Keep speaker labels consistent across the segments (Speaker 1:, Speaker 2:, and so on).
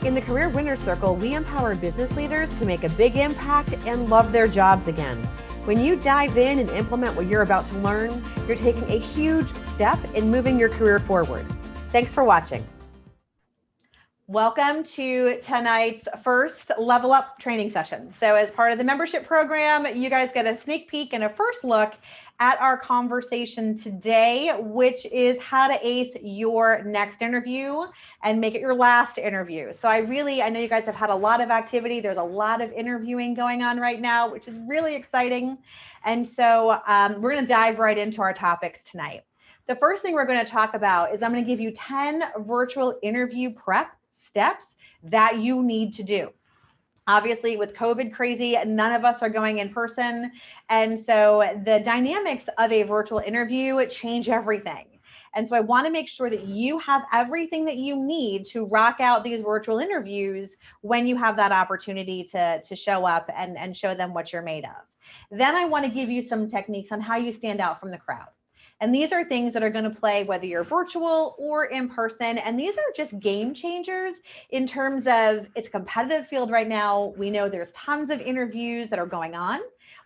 Speaker 1: In the Career Winners Circle, we empower business leaders to make a big impact and love their jobs again. When you dive in and implement what you're about to learn, you're taking a huge step in moving your career forward. Thanks for watching. Welcome to tonight's first Level Up training session. So as part of the membership program, you guys get a sneak peek and a first look at our conversation today, which is how to ace your next interview and make it your last interview. So I know you guys have had a lot of activity. There's a lot of interviewing going on right now, which is really exciting. And so we're going to dive right into our topics tonight. The first thing we're going to talk about is I'm going to give you 10 virtual interview prep steps that you need to do. Obviously, with COVID crazy, none of us are going in person. And so the dynamics of a virtual interview change everything. And so I want to make sure that you have everything that you need to rock out these virtual interviews when you have that opportunity to show up and show them what you're made of. Then I want to give you some techniques on how you stand out from the crowd. And these are things that are going to play whether you're virtual or in person. And these are just game changers in terms of it's a competitive field right now. We know there's tons of interviews that are going on,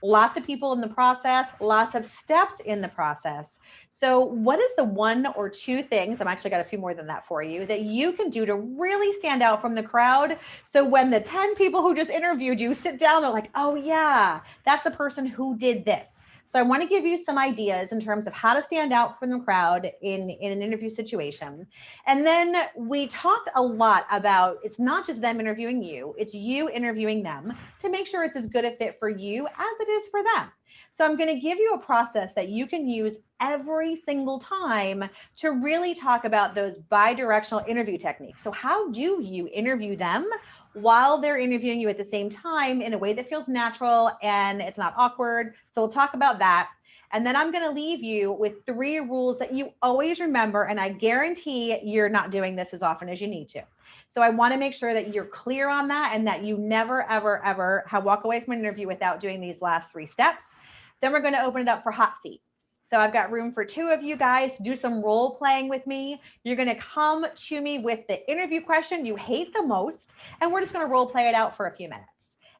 Speaker 1: lots of people in the process, lots of steps in the process. So what is the one or two things, I'm actually got a few more than that for you, that you can do to really stand out from the crowd? So when the 10 people who just interviewed you sit down, they're like, oh yeah, that's the person who did this. So I want to give you some ideas in terms of how to stand out from the crowd in an interview situation. And then we talked a lot about it's not just them interviewing you, it's you interviewing them to make sure it's as good a fit for you as it is for them. So I'm going to give you a process that you can use every single time to really talk about those bi-directional interview techniques. So how do you interview them while they're interviewing you at the same time in a way that feels natural and it's not awkward? So we'll talk about that. And then I'm going to leave you with 3 rules that you always remember. And I guarantee you're not doing this as often as you need to. So I want to make sure that you're clear on that and that you never, ever, ever walk away from an interview without doing these last 3 steps. Then we're going to open it up for hot seat. So I've got room for 2 of you guys to do some role playing with me. You're going to come to me with the interview question you hate the most, and we're just going to role play it out for a few minutes.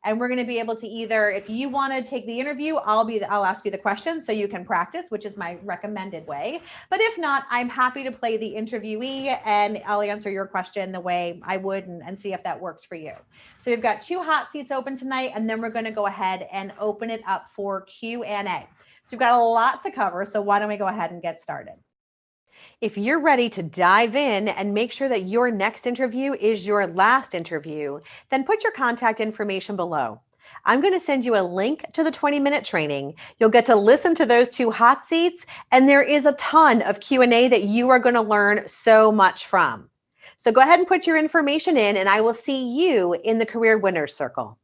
Speaker 1: And we're going to be able to either, if you want to take the interview, I'll ask you the question so you can practice, which is my recommended way. But if not, I'm happy to play the interviewee and I'll answer your question the way I would and see if that works for you. So we've got 2 hot seats open tonight, and then we're going to go ahead and open it up for Q&A. So we've got a lot to cover, so why don't we go ahead and get started? If you're ready to dive in and make sure that your next interview is your last interview, then put your contact information below. I'm going to send you a link to the 20-minute training. You'll get to listen to those 2 hot seats, and there is a ton of Q&A that you are going to learn so much from. So go ahead and put your information in, and I will see you in the Career Winners Circle.